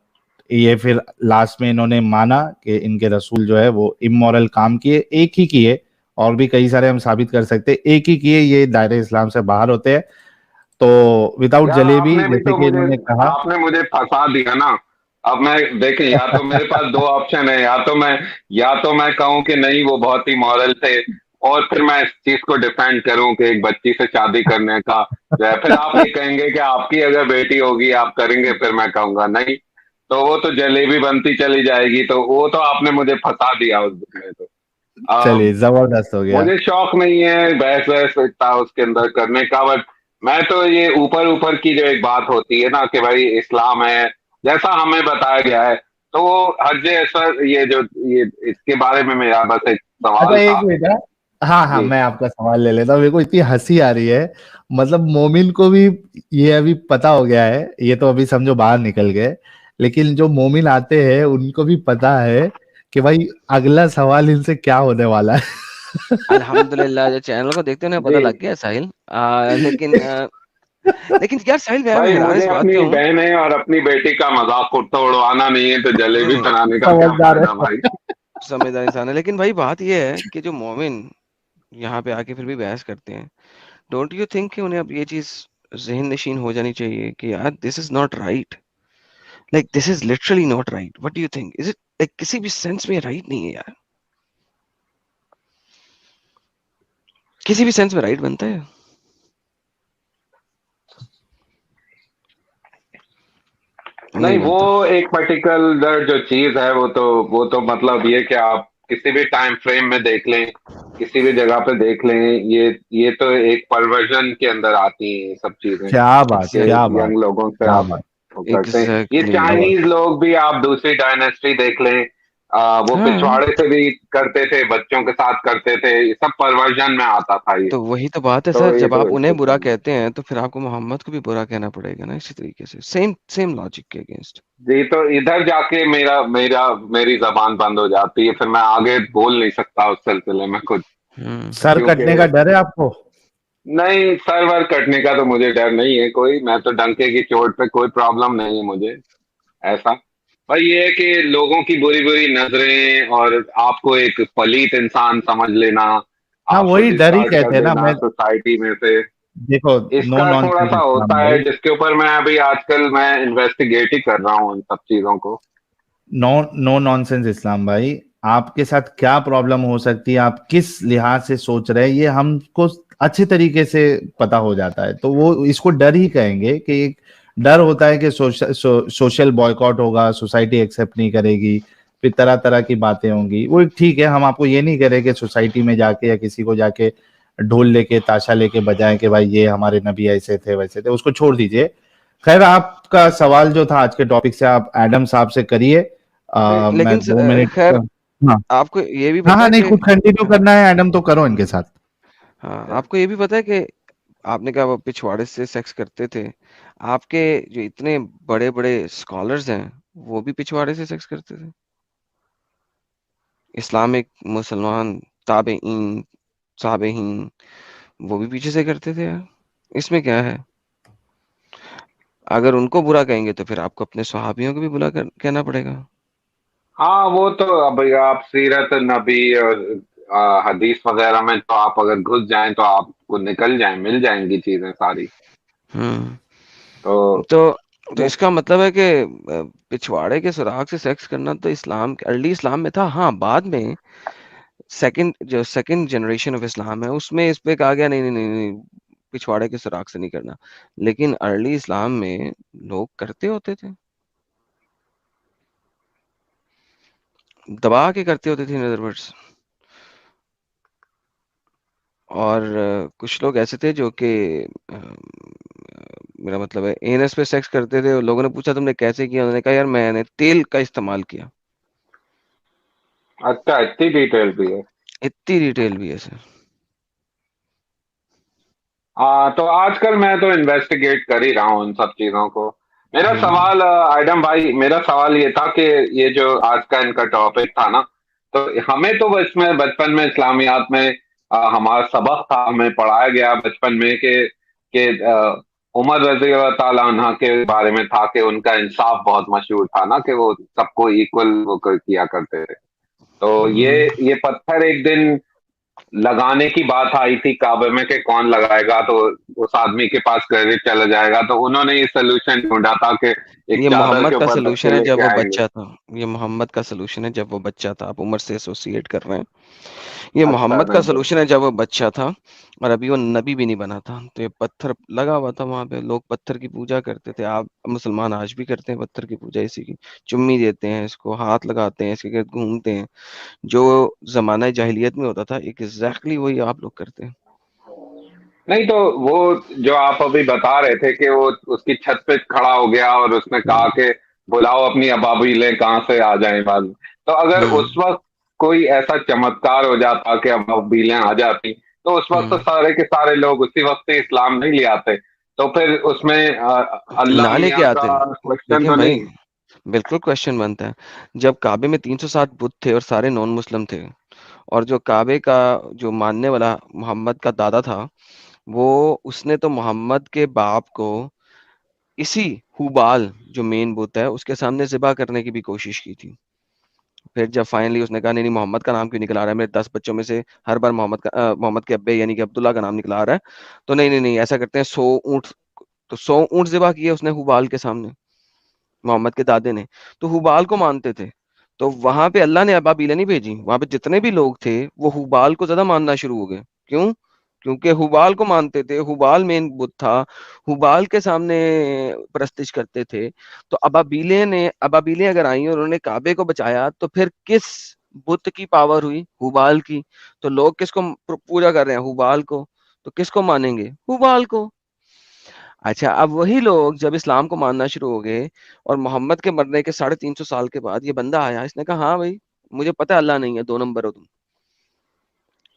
ये फिर लास्ट में इन्होंने माना कि इनके रसूल जो है वो इमोरल काम किए, एक ही किए। और भी कई सारे हम साबित कर सकते हैं, एक ही किए, ये दायरे इस्लाम से बाहर होते हैं। तो विदाउट यार, जलेबी, आपने भी जैसे तो कि मुझे इन्होंने कहा। आपने मुझे फंसा दिया ना। अब मैं देखें, या तो मेरे पास दो ऑप्शन है, या तो मैं कहूं कि नहीं वो बहुत ही मॉरल थे और फिर मैं इस चीज को डिफेंड करूं कि एक बच्ची से शादी करने का जो है, फिर आप ये कहेंगे कि आपकी अगर बेटी होगी आप करेंगे, फिर मैं कहूंगा नहीं। तो वो तो जलेबी बनती चली जाएगी। तो वो तो आपने मुझे फंसा दिया उस में तो। चलिए, जबरदस्त हो गया। मुझे शौक नहीं है बहस वहस इतना उसके अंदर करने का। बट मैं तो ये ऊपर ऊपर की जो एक बात होती है ना कि भाई इस्लाम है जैसा हमें बताया गया है, तो वो हज असर, ये जो ये इसके बारे में मेरा बस एक अच्छा सवाल एक था। मिनट। हाँ हाँ, जी मैं आपका सवाल ले लेता हूँ। मेरे को इतनी हंसी आ रही है। मतलब मोमिन को भी ये अभी पता हो गया है, ये तो अभी समझो बाहर निकल गए। लेकिन जो मोमिन आते हैं उनको भी पता है कि भाई अगला सवाल इनसे क्या होने वाला है। अल्हम्दुलिल्लाह जो चैनल को देखते हैं उन्हें पता जी लग गया साहिल। लेकिन यार साहिल मैं भाई, हैरान मुझे इस बात पे अपनी हूँ। बहनें और अपनी बेटी का मजाक तो उड़वाना नहीं है, तो नहीं जलेबी नहीं, बनाने का क्या समझदार फायदा है। भाई। समझदार इंसान है, लेकिन भाई बात ये है कि जो मोमिन यहाँ पे आके फिर भी बहस करते हैं, डोंट यू थिंक कि उन्हें अब ये चीज जहन नशीन हो जानी चाहिए कि यार this is not right, like this is literally not right. What do you think, is it like किसी भी सेंस में राइट नहीं है यार? किसी भी सेंस में राइट बनता है? नहीं, बनता। वो एक पर्टिकुलर जो चीज है वो तो मतलब ये कि आप किसी भी टाइम फ्रेम में देख लें, किसी भी जगह पे देख लें, ये तो एक परवर्जन के अंदर आती हैं ये सब चीजें, कि एग्जैक्टली, क्या बात, यंग लोगों से क्या आप बात। वो करते हैं। ये एग्जैक्टली। चाइनीज लोग भी, आप दूसरी डायनेस्टी देख लें, वो हाँ, पिछवाड़े से भी करते थे, बच्चों के साथ करते थे, ये सब परवर्जन में आता था ये। तो वही तो बात है तो सर, ये जब तो आप उन्हें बुरा इसलिए कहते हैं तो फिर आपको मोहम्मद को भी बुरा कहना पड़ेगा ना, इसी तरीके से, सेम सेम लॉजिक के अगेंस्ट। जी, तो इधर जाके मेरा मेरा मेरी जबान बंद हो जाती है, फिर मैं आगे बोल नहीं सकता उस सिलसिले में कुछ, सर क्योंकि कटने का डर है आपको? नहीं, सर्वर कटने का तो मुझे डर नहीं है कोई, मैं तो डंके की चोट पे कोई प्रॉब्लम नहीं है मुझे ऐसा। पर ये है कि लोगों की बुरी बुरी नजरें और आपको एक पलीत इंसान समझ लेना, हाँ, आपको वही डर ही डिस्कार्ड कर कहते हैं ना। देना मैं सोसाइटी में से, देखो, नो इसका थोड़ा नॉनसेंस सा इस्लाम होता भाई। है, जिसके ऊपर मैं अभी आजकल मैं इन्वेस्टिगेट ही कर रहा हूँ उन सब चीजों को। नो नो नॉनसेंस इस्लाम भाई, आपके साथ क्या प्रॉब्लम हो सकती है, आप किस लिहाज से सोच रहे हैं, ये हमको अच्छे तरीके से पता हो जाता है। तो वो इसको डर ही कहेंगे कि एक डर होता है कि सोशल बॉयकॉट होगा, सोसाइटी एक्सेप्ट नहीं करेगी, फिर तरह तरह की बातें होंगी। वो ठीक है, हम आपको ये नहीं कह रहे कि सोसाइटी में जाके या किसी को जाके ढोल लेके ताशा लेके बजाएं कि भाई ये हमारे नबी ऐसे थे वैसे थे, उसको छोड़ दीजिए। खैर, आपका सवाल जो था आज के टॉपिक से, आप एडम साहब से करिए। मैं लेकिन 2 मिनट खैर, हाँ। आपको ये भी हाँ पता हाँ, है नहीं, कि कुछ कंटिन्यू करना है एडम तो करो इनके साथ। हाँ, आपको ये भी पता है कि आपने कहा वो पिछवाड़े से सेक्स करते थे, आपके जो इतने बड़े बड़े स्कॉलर्स हैं वो भी पिछवाड़े से सेक्स करते थे। इस्लामिक मुसलमान ताबेईन साबेहीन वो भी पीछे से करते थे यार, इसमें क्या है? अगर उनको बुरा कहेंगे तो फिर आपको अपने सहाबियों को भी कहना पड़ेगा। हाँ, वो तो अब आप सीरत नबी और हदीस वगैरह में तो आप अगर घुस जाएं तो आपको निकल जाएं, मिल जाएंगी चीजें सारी। हम्म। तो तो वो इसका मतलब है कि पिछवाड़े के सुराग से सेक्स करना तो इस्लाम, अर्ली इस्लाम में था। हाँ, बाद में सेकंड जनरेशन ऑफ इस्लाम है उसमें इस पे कहा गया नहीं नहीं नहीं नहीं, पिछवाड़े के सुराग से नहीं करना। लेकिन अर्ली इस्लाम में लोग करते होते थे, दबा के करते होते थे इन अदर वर्ड्स। और कुछ लोग ऐसे थे जो कि मेरा मतलब है एनएस पे सेक्स करते थे, और लोगों ने पूछा तुमने कैसे किया, उन्होंने कहा यार मैंने तेल का इस्तेमाल किया। अच्छा, इतनी डिटेल भी है। इतनी डिटेल भी है सर। तो आजकल मैं तो इन्वेस्टिगेट कर ही रहा हूँ इन सब चीजों को। मेरा हम्म। सवाल आइडम भाई, मेरा सवाल ये था कि ये जो आज का इनका टॉपिक था ना, तो हमें तो इसमें बचपन में इस्लामियात में हमारा सबक था, हमें पढ़ाया गया बचपन में कि उमर रजी अल्लाह ताला अन्हा के बारे में था कि उनका इंसाफ बहुत मशहूर था ना, कि वो सबको इक्वल वो किया करते थे। तो हम्म। ये पत्थर एक दिन लगाने की बात आई थी काबे में कि कौन लगाएगा, तो उस आदमी के पास क्रेडिट चला जाएगा, तो उन्होंने ये सोल्यूशन ढूंढा था कि एक ये चादर मोहम्मद के का ऊपर रख सलूशन के है जब लेके वो आएंगे। बच्चा था। ये मोहम्मद का सलूशन है जब वो बच्चा था, आप उम्र से एसोसिएट कर रहे हैं। ये अच्छा, मोहम्मद का नहीं तो सलूशन है जब वो बच्चा था, और अभी वो नबी भी नहीं बना था। तो ये पत्थर लगा हुआ था वहां पे, लोग पत्थर की पूजा करते थे। आप मुसलमान आज भी करते हैं पत्थर की पूजा, इसी की चुम्मी देते हैं, इसको हाथ लगाते हैं, इसके गिर्द घूमते हैं। जो जमाना जाहिलियत में होता था एग्जैक्टली वही आप लोग करते हैं। नहीं तो वो जो आप अभी बता रहे थे कि वो उसकी छत पे खड़ा हो गया और उसने कहा हम्म। कि बुलाओ अपनी अबाबीलें कहाँ से आ जाएं बाद में। तो अगर हम्म। उस वक्त कोई ऐसा चमत्कार हो जाता कि अबाबीलें आ जाती, तो उस वक्त तो हम्म। सारे के सारे लोग उसी वक्त से इस्लाम नहीं ले आते। तो फिर उसमें अल्लाह ना लेके मियाँ आते। का क्वेश्चन देखें तो भाई, नहीं। बिल्कुल क्वेश्चन बनता है। जब काबे में 307 बुत थे और सारे नॉन मुस्लिम थे, और जो काबे का जो मानने वाला मोहम्मद का दादा था, वो उसने तो मोहम्मद के बाप को इसी हुबाल जो मेन बुत है उसके सामने ज़िबा करने की भी कोशिश की थी। फिर जब फाइनली उसने कहा नहीं नहीं, मोहम्मद का नाम क्यों निकला आ रहा है मेरे 10 बच्चों में से, हर बार मोहम्मद के अब्बे यानी कि अब्दुल्ला का नाम निकला आ रहा है। तो नहीं नहीं नहीं, ऐसा करते हैं 100 ऊंट। तो 100 ऊंट ज़िबा किए उसने हुबाल के सामने, मोहम्मद के दादे ने। तो हुबाल को मानते थे। तो वहां पे अल्लाह ने अबाबीलें नहीं भेजी, वहां पे जितने भी लोग थे वो हुबाल को ज्यादा मानना शुरू हो गए। क्यों? क्योंकि हुबाल को मानते थे, हुबाल मेन बुत था, हुबाल के सामने प्रस्तिश करते थे। तो अबाबीलें अगर आई और उन्होंने काबे को बचाया, तो फिर किस बुत की पावर हुई? हुबाल की। तो लोग किसको पूजा कर रहे हैं? हुबाल को। तो किसको मानेंगे? हुबाल को। अच्छा, अब वही लोग जब इस्लाम को मानना शुरू हो गए और मोहम्मद के मरने के 350 साल के बाद ये बंदा आया, इसने कहा हाँ भाई मुझे पता है अल्लाह नहीं है, 2 नंबर हो तुम।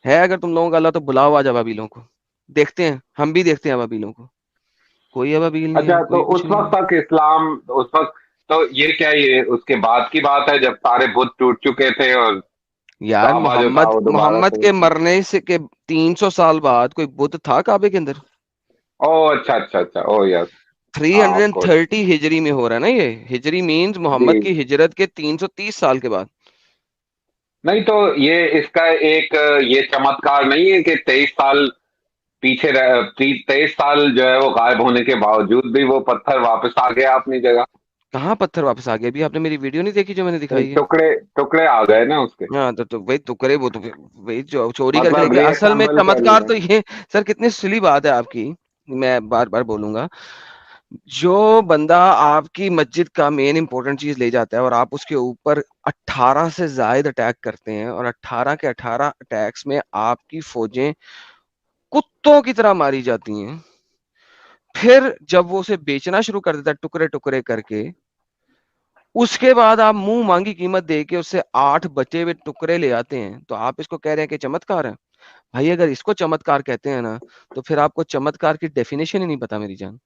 है अगर तुम लोगों का अल्लाह तो बुलाओ आज अबाबीलों को, देखते हैं, हम भी देखते हैं अबाबीलों को। कोई अबाबील नहीं है, अच्छा, तो कोई कुछ उस नहीं वक्त है। तक इस्लाम, उस वक्त, तो ये क्या, ये उसके बाद की बात है जब सारे बुत टूट चुके थे और यार काबा जो था मोहम्मद वो दोबारा मोहम्मद से? के मरने से के 300 साल बाद कोई बुत था काबे के अंदर? ओह, अच्छा अच्छा अच्छा, ओह यस। हाँ, ऑफ कोर्स। 330 हिजरी में हो रहा है ना ये। हिजरी मीन्स जी। मोहम्मद की हिजरत के 330 साल के बाद। नहीं तो ये इसका एक ये चमत्कार नहीं है कि 23 साल पीछे 23 साल जो है वो गायब होने के बावजूद भी वो पत्थर वापस आ गया अपनी जगह। कहाँ पत्थर वापस आ गए? अभी आपने मेरी वीडियो नहीं देखी जो मैंने दिखाई है? टुकड़े टुकड़े आ गए ना उसके। हाँ तो वही टुकड़े, वो तो वही जो चोरी करके मतलब लेके, असल में रीअसेंबल कर चमत्कार लिए। तो ये, सर कितनी सिली बात है आपकी, मैं बार बार बोलूंगा। जो बंदा आपकी मस्जिद का मेन इंपॉर्टेंट चीज ले जाता है और आप उसके ऊपर 18 से जायद अटैक करते हैं, और 18 के 18 अटैक्स में आपकी फौजें कुत्तों की तरह मारी जाती हैं, फिर जब वो उसे बेचना शुरू कर देता है टुकड़े टुकड़े करके, उसके बाद आप मुंह मांगी कीमत दे के उससे 8 बचे हुए टुकड़े ले आते हैं, तो आप इसको कह रहे हैं कि चमत्कार है? भाई अगर इसको चमत्कार कहते हैं ना, तो फिर आपको चमत्कार की डेफिनेशन ही नहीं पता मेरी जान।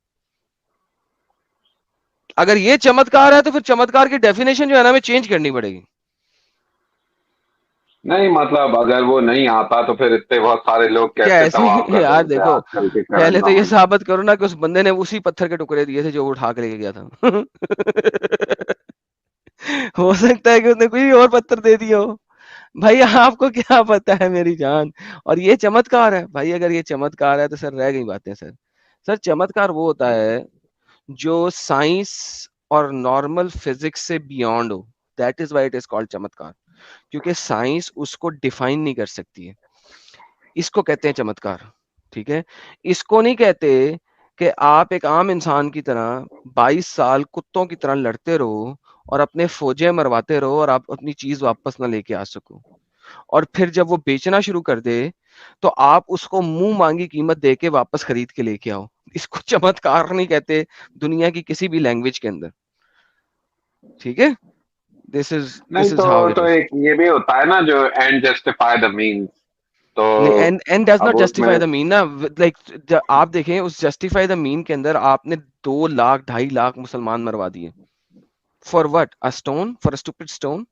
अगर ये चमत्कार है तो फिर चमत्कार की डेफिनेशन जो है ना हमें चेंज करनी पड़ेगी। नहीं मतलब अगर वो नहीं आता तो फिर इतने बहुत सारे लोग कैसे कैसे? तवाफ कर यार रहे थे देखो, आजकल के करंट पहले तो ये जमाने में? साबित करो ना कि उस बंदे ने उसी पत्थर के टुकड़े दिए थे जो वो उठा के लेके गया था। हो सकता है कि उसने कोई और पत्थर दे दिया हो। भाई आपको क्या पता है मेरी जान? और ये चमत्कार है भाई? अगर ये चमत्कार है तो सर रह गई बातें सर। सर चमत्कार वो होता है जो साइंस और नॉर्मल फिजिक्स से बियॉन्ड हो, that is why it is called चमत्कार। क्योंकि साइंस उसको डिफाइन नहीं कर सकती है, इसको कहते हैं चमत्कार। ठीक है? इसको नहीं कहते कि आप एक आम इंसान की तरह 22 साल कुत्तों की तरह लड़ते रहो और अपने फौजें मरवाते रहो और आप अपनी चीज वापस ना लेके आ सको, और फिर जब वो बेचना शुरू कर दे तो आप उसको मुंह मांगी कीमत दे के वापस खरीद के लेके आओ। इसको चमत्कार नहीं कहते दुनिया की किसी भी लैंग्वेज के अंदर। ठीक है? दिस इज नहीं दिस इज हाउ इट तो इज। एक ये भी होता है ना जो एंड जस्टिफाई द मीन्स। तो नहीं, एंड डज अब नॉट उसमें, जस्टिफाई द मीन ना। लाइक आप देखें उस जस्टिफाई द मीन के अंदर आपने 2 लाख 2.5 लाख मुसलमान मरवा दिए। For what? A stone? For a stupid stone?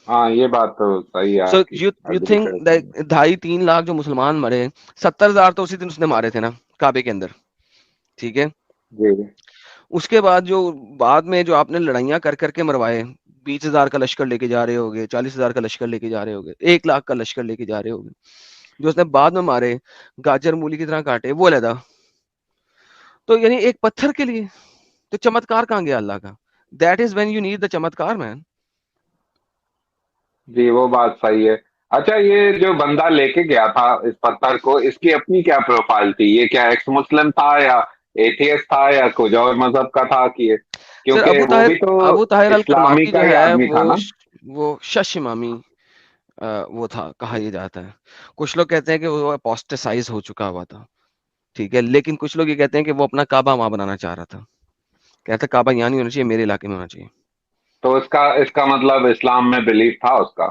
हाँ ये बात तो सही है सो आपकी, यू एग्री थिंक करता हूँ। दैट 2.5 3 लाख जो मुसलमान मरे, 70,000 तो उसी दिन उसने मारे थे ना काबे के अंदर। ठीक है? जी। उसके बाद जो आपने लड़ाइयां कर करके मरवाए, 20,000 का लश्कर लेके जा रहे होगे, 40,000 का लश्कर लेके जा रहे होगे, 1 लाख का लश्कर लेके जा रहे होगे, जो उसने बाद में मारे, गाजर मूली की तरह काटे, वो अलहदा। तो यानी एक पत्थर के लिए तो चमत्कार कहाँ गया अल्लाह का? That is when you need the चमत्कार मैन। जी, वो बात सही है। अच्छा, ये जो बंदा लेके गया था इस पत्थर को, इसकी अपनी क्या प्रोफाइल थी? ये क्या एक्स मुस्लिम था या एथियस्ट था या कुछ और मजहब का था कि ये, सर क्योंकि वो भी तो अबू ताहिर अल इस्लामी करमाती का जो ही है आदमी था ना? वो शश इमामी वो था, कहा यह जाता है। कुछ लोग कहते हैं कि वो अपोस्टेसाइज हो चुका हुआ था। ठीक है? लेकिन कुछ लोग ये कहते हैं कि वो अपना काबा वहां बनाना चाह रहा था। कहता काबा यहाँ नहीं होना चाहिए, मेरे इलाके में होना चाहिए। तो इसका इसका मतलब इस्लाम में बिलीफ था उसका?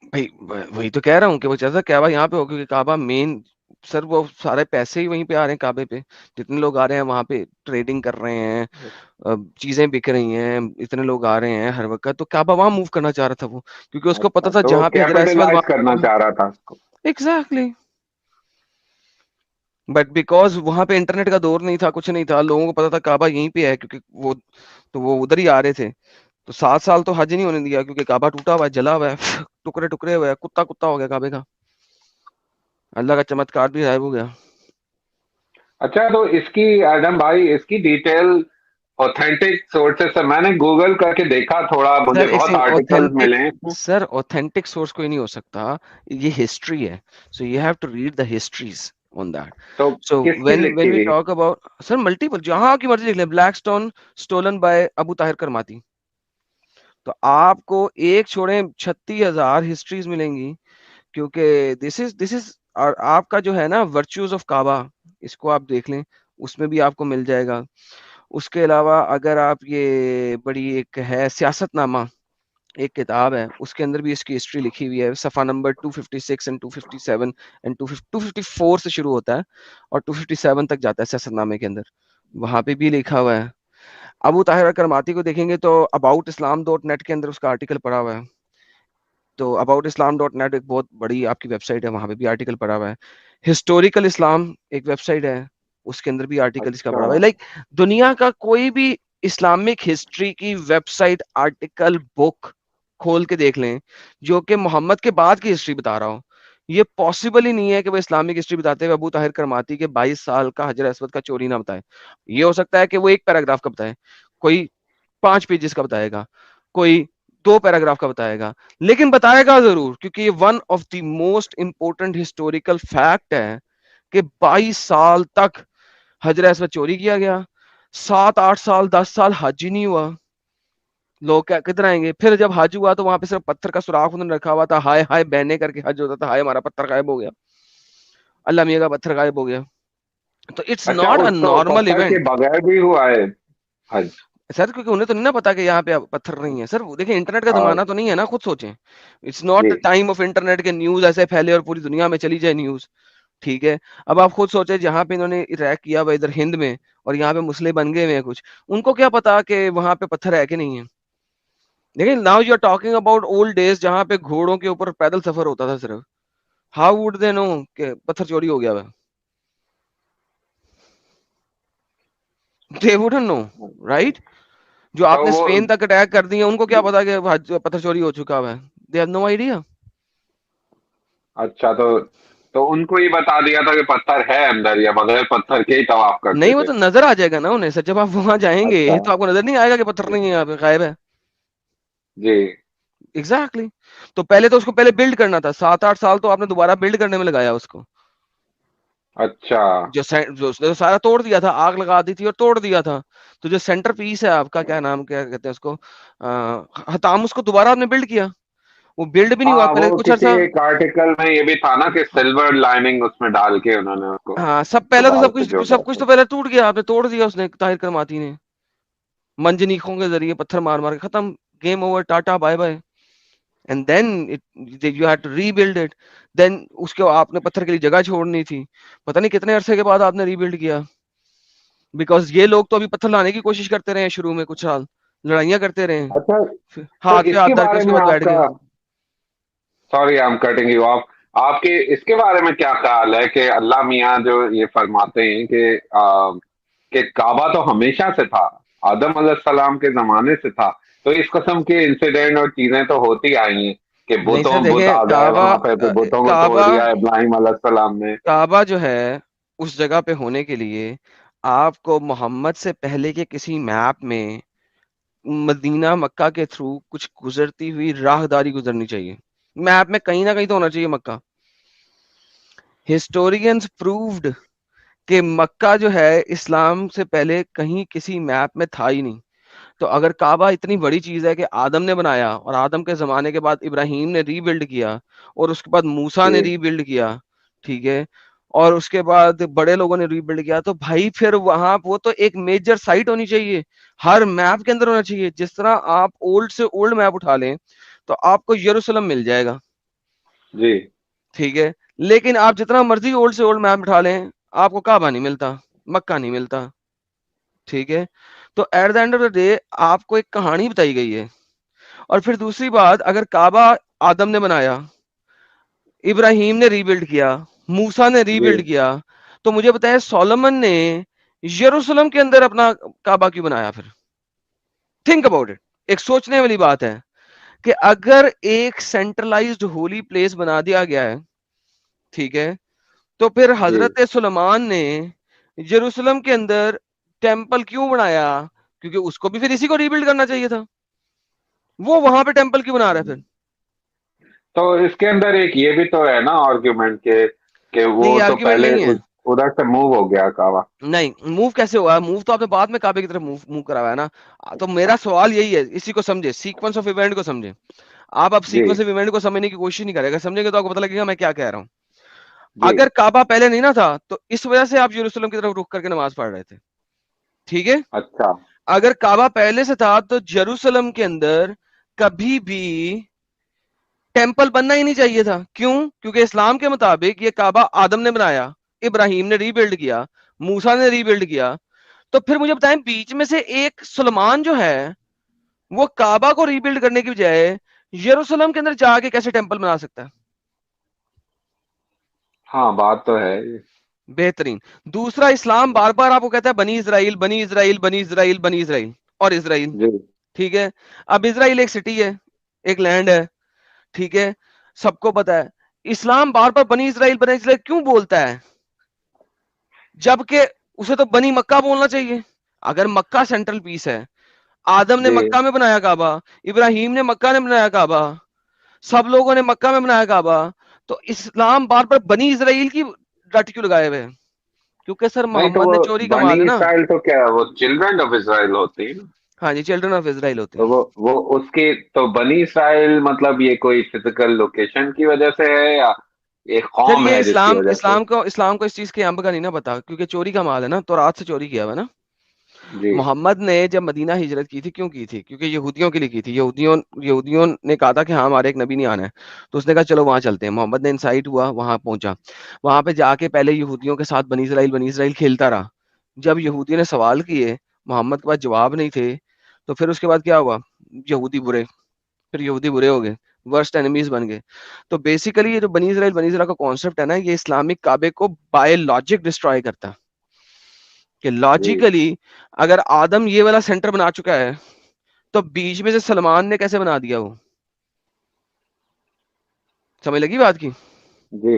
भाई वही तो कह रहा हूँ कि वो चाहता काबा यहाँ पे हो, क्योंकि काबा मेन, सर वो सारे पैसे ही वहीं पे आ रहे हैं काबे पे। जितने लोग आ रहे हैं वहां पे ट्रेडिंग कर रहे हैं, चीजें बिक रही हैं, इतने लोग आ रहे हैं हर वक्त, तो काबा वहां मूव करना चाह रहा था वो, क्योंकि उसको पता अच्छा, था तो वो जहां पे हजरा अस्वद कैपिटलाइज करना वहां। चाह रहा था उसको। एग्जैक्टली। बट बिकॉज वहां पे इंटरनेट का दौर नहीं था, कुछ नहीं था, लोगों को पता था काबा यहीं पे है, क्योंकि वो उधर ही आ रहे थे। तो 7 साल तो हज ही नहीं होने दिया, क्योंकि काबा टूटा हुआ है, जला हुआ है, टुकड़े टुकड़े हुए है, कुत्ता कुत्ता हो गया काबे का। अल्लाह का चमत्कार भी गायब हो गया। अच्छा, तो इसकी, आदम भाई, इसकी डिटेल ऑथेंटिक सोर्सेस से मैंने गूगल करके देखा थोड़ा, मुझे सर एक बहुत सेकंड, आर्टिकल्स मिले हैं इसमें। सर ऑथेंटिक सोर्स कोई नहीं हो सकता, ये हिस्ट्री है, so you have to read the histories on that. तो सो किसकी व्हेन लिखी वी हुई? टॉक अबाउट, सर मल्टीपल, जहां की मर्जी लिख लें, Blackstone stolen by Abu Tahir Karmati, तो आपको एक छोड़े 36,000 हिस्ट्रीज मिलेंगी, क्योंकि दिस इज और आपका जो है ना वर्च्यूज ऑफ काबा, इसको आप देख लें, उसमें भी आपको मिल जाएगा। उसके अलावा अगर आप ये बड़ी एक है सियासतनामा, एक किताब है, उसके अंदर भी इसकी हिस्ट्री लिखी हुई है, सफ़ा नंबर 256 एंड 257 एंड 254 से शुरू होता है और 257 तक जाता है सियासतनामे के अंदर, वहां पे भी लिखा हुआ है। अबू ताहिर करमाती को देखेंगे तो अबाउट इस्लाम डॉट नेट के अंदर उसका आर्टिकल पड़ा हुआ है, तो अबाउट इस्लाम डॉट नेट एक बहुत बड़ी आपकी वेबसाइट है, वहां पे भी आर्टिकल पड़ा हुआ है। हिस्टोरिकल इस्लाम एक वेबसाइट है, उसके अंदर भी आर्टिकल इसका अच्छा। पड़ा हुआ है। लाइक दुनिया का कोई भी इस्लामिक हिस्ट्री की वेबसाइट, आर्टिकल, बुक खोल के देख लें जो कि मोहम्मद के बाद की हिस्ट्री बता रहा हो, ये पॉसिबल ही नहीं है कि वो इस्लामिक हिस्ट्री बताते हुए अबू ताहिर करमाती के 22 साल का हजर अस्वद का चोरी ना बताए। ये हो सकता है कि वो एक पैराग्राफ का बताए, कोई 5 पेजेस का बताएगा, कोई 2 पैराग्राफ का बताएगा, लेकिन बताएगा जरूर, क्योंकि ये one of the most important historical fact है कि 22 साल तक हजर अस्वद चोरी किया गया, 7-8 साल 10 साल हज ही नहीं हुआ। लोग क्या किधर आएंगे? फिर जब हज हुआ तो वहां पे सिर्फ पत्थर का सुराख उन्होंने रखा हुआ था, हाय हाय बहने करके हज होता था, हाय हमारा पत्थर गायब हो गया, अल्लाह मियाँ का पत्थर गायब हो गया। तो इट्स अच्छा, नॉट अ उस तो नॉर्मल पत्थर के इवेंट बगैर भी हुआ है हज? सर, क्योंकि उन्हें तो नहीं ना पता कि यहाँ पे अब पत्थर नहीं है सर। वो देखिए, इंटरनेट का आ, जमाना तो नहीं है ना, खुद सोचें। इट्स नॉट जी। द टाइम ऑफ इंटरनेट के न्यूज ऐसे फैले और पूरी दुनिया में चली जाए न्यूज, ठीक है। अब आप खुद सोचे, जहाँ पे इन्होंने अटैक किया हुआ इधर हिंद में, और यहाँ पे मुस्लिम बन गए हुए हैं कुछ, उनको क्या पता कि वहां पे पत्थर है कि नहीं है। लेकिन now you are talking about old days जहाँ पे घोड़ों के ऊपर पैदल सफर होता था सिर्फ, हाउ वुड दे नो कि पत्थर चोरी हो गया है? They wouldn't know, right? जो तो आपने वो, स्पेन तक अटैक कर दिए, उनको क्या पता कि पत्थर चोरी हो चुका है? They have no idea. अच्छा, तो उनको ये बता दिया था कि पत्थर है अंदर, या बगैर पत्थर के ही तवाफ करते नहीं, वो थे? तो नजर आ जाएगा ना उन्हें सर, जब आप वहां जाएंगे अच्छा। तो आपको नजर नहीं आएगा कि पत्थर नहीं है, यहाँ पे गायब है। जी। Exactly exactly। तो पहले तो उसको पहले बिल्ड करना था, 7-8 साल तो आपने दोबारा बिल्ड करने में लगाया उसको। अच्छा। जो उसने तो सारा तोड़ दिया था, आग लगा दी थी और तोड़ दिया था। तो जो सेंटर पीस है आपका, क्या नाम, क्या कहते हैं उसको, हताम, उसको दोबारा आपने बिल्ड किया। वो बिल्ड भी नहीं हुआ हाँ, पहले वो कुछ किसी अरसा। एक आर्टिकल में ये भी था ना कि सिल्वर लाइनिंग उसमें डाल के उन्होंने उसको हाँ, सब पहले तो दोबारा से जोड़ा सब कुछ था। तो पहले टूट गया, आपने तोड़ दिया, उसने ताहिर करमाती ने मंजनीकों के जरिए पत्थर मार मार के, खत्म, game over, tata bye bye. And then it, you had to rebuild it. Then उसके आपने पत्थर के लिए जगह छोड़नी थी, पता नहीं कितने अरसे के बाद आपने रीबिल्ड किया, बिकॉज ये लोग तो अभी पत्थर लाने की कोशिश करते रहे शुरू में कुछ साल, लड़ाइयां करते रहे, अच्छा, फिर तो हाथ पे हाथ इसके धर के बारे उसके में बाद बैठ आपका, गए। Sorry I am cutting you of, आपके इसके बारे में क्या ख्याल है कि अल्लाह मियाँ जो ये फरमाते हैं कि काबा तो हमेशा से था, आदम अलैहिस्सलाम के जमाने से था, तो इस किस्म के इंसिडेंट और चीजें तो होती आई हैं कि नहीं सर, बुत देखें, आ गए वहां पे, फिर बुतों को तोड़ काबा दिया इब्राहिम अलैहिस्सलाम ने। काबा जो है उस जगह पे होने के लिए आपको मोहम्मद से पहले के किसी मैप में मदीना मक्का के थ्रू कुछ गुजरती हुई राहदारी गुजरनी चाहिए। मैप में कहीं ना कहीं तो होना चाहिए मक्का। हिस्टोरियंस प्रूव्ड कि मक्का जो है इस्लाम से पहले कहीं किसी मैप में था ही नहीं। तो अगर काबा इतनी बड़ी चीज है कि आदम ने बनाया और आदम के जमाने के बाद इब्राहिम ने रीबिल्ड किया और उसके बाद मूसा ने जी। रीबिल्ड किया, ठीक है, और उसके बाद बड़े लोगों ने रीबिल्ड किया, तो भाई फिर वहां वो तो एक मेजर साइट होनी चाहिए, हर मैप के अंदर होना चाहिए। जिस तरह आप ओल्ड से ओल्ड मैप उठा लें तो आपको यरूशलेम मिल जाएगा, जी। ठीक है, लेकिन आप जितना मर्जी ओल्ड से ओल्ड मैप उठा लें आपको काबा नहीं मिलता, मक्का नहीं मिलता, ठीक है। तो at the end of the day आपको एक कहानी बताई गई है। और फिर दूसरी बात, अगर काबा आदम ने बनाया, इब्राहिम ने रीबिल्ड किया, मूसा ने जी। रीबिल्ड किया, तो मुझे बताया सोलोमन ने यरूशलेम के अंदर अपना काबा क्यों बनाया फिर? Think about it. एक सोचने वाली बात है कि अगर एक सेंट्रलाइज्ड होली प्लेस बना दिया गया है, ठीक है, तो फिर जी। हजरत सुलेमान ने यरूशलेम के अंदर टेंपल क्यों बनाया? क्योंकि उसको भी फिर इसी को रीबिल्ड करना चाहिए था। वो वहां पे टेंपल क्यों बना रहा है फिर? तो इसके अंदर एक ये भी तो है ना आर्ग्यूमेंट के वो नहीं, ये तो आर्ग्यूमेंट पहले नहीं है। उधर से मूव हो गया काबा। नहीं, मूव कैसे हुआ? मूव तो आपने बाद में काबे की तरफ मूव करा हुआ है ना। तो मेरा सवाल यही है, इसी को समझे, सीक्वेंस ऑफ इवेंट को समझे। आप अब जी सीक्वेंस ऑफ इवेंट को समझने की कोशिश नहीं करेगा, समझेंगे तो आपको पता लगेगा मैं क्या कह रहा हूँ। जी। अगर काबा पहले नहीं ना था तो इस वजह से आप यरूशलेम की तरफ रुक करके नमाज पढ़ रहे थे, ठीक है। अच्छा। अगर काबा पहले से था तो यरूशलेम के अंदर कभी भी टेंपल बनना ही नहीं चाहिए था। क्यों? क्योंकि इस्लाम के मुताबिक ये काबा आदम ने बनाया, इब्राहिम ने रीबिल्ड किया, मूसा ने रीबिल्ड किया। तो फिर मुझे बताएं, बीच में से एक सुलेमान जो है वो काबा को रीबिल्ड करने की बजाय यरूशलेम के अंदर जाके कैसे टेंपल बना सकता है? हाँ बात तो है ये। बेहतरीन। दूसरा, इस्लाम बार बार आपको कहता है बनी इजराइल, बनी इजराइल, बनी इजराइल, बनी इजराइल और इजराइल, जी ठीक है। अब इजराइल एक सिटी है, एक लैंड है, ठीक है, सबको पता है। इस्लाम बार बार बनी इजराइल क्यों बोलता है, जबकि उसे तो बनी मक्का बोलना चाहिए। अगर मक्का सेंट्रल पीस है, आदम ने जी। मक्का में बनाया काबा, इब्राहिम ने मक्का ने बनाया काबा, सब लोगों ने मक्का में बनाया काबा, तो इस्लाम बार बार बनी इजराइल की रट क्यों लगाए हुए हैं? क्योंकि सर नहीं तो मोहम्मद वो ने चोरी का बनी माल है ना। इसराइल तो क्या है, वो चिल्ड्रन ऑफ इसराइल होती है ना। हाँ जी, चिल्ड्रन ऑफ इजराइल होते तो हैं। वो उसकी तो बनी इसराइल मतलब ये कोई फिजिकल लोकेशन की वजह से है या ये सर कौम ये है जिसकी इस्लाम वजह से? इस्लाम को इस चीज के अंब का नहीं ना पता, क्योंकि चोरी का माल है ना, तो रात से चोरी किया हुआ है ना। जी मोहम्मद ने जब मदीना हिजरत की थी, क्यों की थी? क्योंकि यहूदियों के लिए की थी। यहूदियों यहूदियों ने कहा था कि हाँ हमारे एक नबी नहीं आना है, तो उसने कहा चलो वहां चलते हैं। मोहम्मद ने इंसाइट हुआ, वहां पहुंचा। वहां पे जाके पहले यहूदियों के साथ बनी इसराइल खेलता रहा। जब यहूदियों ने सवाल किए, मोहम्मद के पास जवाब नहीं थे, तो फिर उसके बाद क्या हुआ? यहूदी बुरे, फिर यहूदी बुरे हो गए, वर्स्ट एनिमीज बन गए। तो बेसिकली ये जो बनी इसराइल का कॉन्सेप्ट है ना, ये इस्लामिक काबे को बाय लॉजिक डिस्ट्रॉय करता है। कि जी। लॉजिकली अगर आदम ये वाला सेंटर बना चुका है, तो बीच में से सलमान ने कैसे बना दिया वो? समझ लगी बात की? जी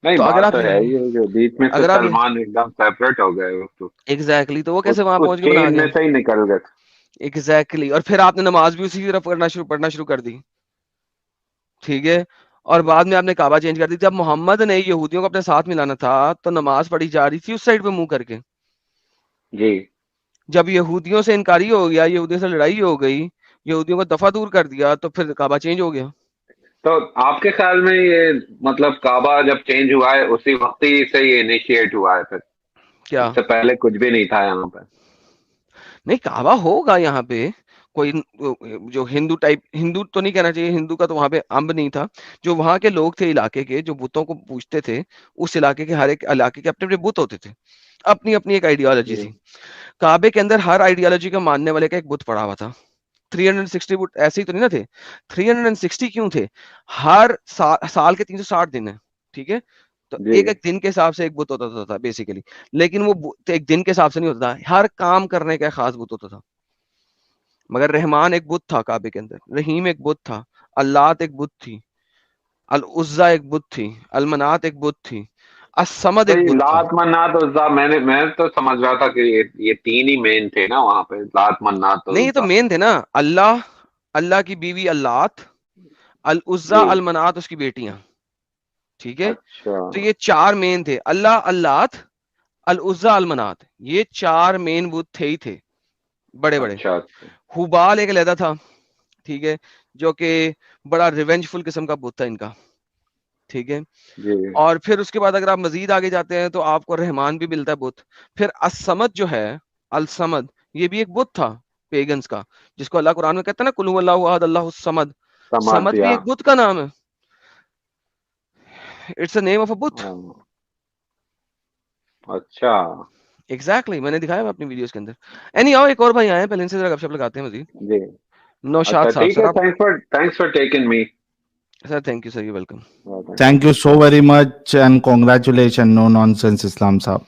नहीं तो अगर बात आप तो है ये जो बीच में से अगर आप सलमान एकदम सेपरेट हो गए वो तो एग्जैक्टली तो वो कैसे वहां उस पहुंच के बना चेन में गया? से ही निकल गए। एग्जैक्टली और फिर आपने नमाज भी उसी की तरफ पढ़ना शुरू कर दी, ठीक है। और बाद में आपने काबा चेंज कर दी। जब मोहम्मद ने यहूदियों को अपने साथ मिलाना था तो नमाज पढ़ी जा रही थी उस साइड पे मुंह करके। जी। जब यहूदियों से इनकारी हो गया, यहूदियों से लड़ाई हो गई, यहूदियों को दफा दूर कर दिया, तो फिर काबा चेंज हो गया। तो आपके ख्याल में ये मतलब काबा जब चेंज हुआ है उसी वक्त ही से ये इनिशिएट हुआ है फिर? क्या? इससे पहले कुछ भी नहीं था यहाँ पे? नहीं, काबा होगा यहाँ पे कोई जो हिंदू टाइप, हिंदू तो नहीं कहना चाहिए, हिंदू का तो वहां पे अंब नहीं था। जो वहां के लोग थे इलाके के, जो बुतों को पूजते थे, उस इलाके के हर एक इलाके के अपने अपने बुत होते थे, अपनी अपनी एक आइडियोलॉजी जी थी। काबे के अंदर हर आइडियोलॉजी का मानने वाले का एक बुत पड़ा हुआ था। 360 बुत ऐसे ही तो नहीं ना थे। 360 क्यों थे? हर साल के 360 दिन है, ठीक है। तो जी। एक एक दिन के हिसाब से एक बुत होता था बेसिकली। लेकिन वो एक दिन के हिसाब से नहीं होता था, हर काम करने का एक खास बुत होता था। मगर रहमान एक बुत था काबे के अंदर, रहीम एक बुत था, अल्लात एक बुत थी, अल उज्जा एक बुत थी, अल मनात एक बुत थी, असमद तो एक ये बुत था। लात मन्नात उज्जा मैं तो समझ रहा था कि ये तीन ही मेन थे ना वहां पे, लात मन्नात नहीं, ये तो उज्जा। मेन थे ना। अल्लाह, अल्लाह की बीवी अल्लात, अल उज्जा जी। अल मनात उसकी बेटियां, ठीक है। अच्छा तो ये चार मेन थे, अल्लाह, अल्लात, अल उज्जा, अल मनात, ये चार मेन बुत थे ही थे, बड़े बड़े। अच्छा अच्छा। हुबाल एक अलहदा था, ठीक है, जो कि बड़ा रिवेंजफुल किस्म का बुत था इनका, ठीक है। जी और फिर उसके बाद अगर आप मजीद आगे जाते हैं तो आपको रहमान भी मिलता है बुत। फिर असमद जो है, अल समद, ये भी एक बुत था पेगन्स का, जिसको अल्लाह कुरान में कहता है ना, कुल हुवल्लाहु अहद अल्लाहुस समद। समझ समद भी गया। एक बुत का नाम है, it's a name of a बुत। हाँ, अच्छा। एग्जैक्टली मैंने दिखाया अपनी वीडियोस के अंदर। एनी आओ, एक और भाई आए हैं, पहले इनसे जरा गपशप लगाते हैं मजीद। जी। नौशाद अच्छा साहब ठीक सर है, आप। Thanks for taking me. Sir thank you sir, you welcome. Thank you so very much and congratulations, no nonsense Islam Saab.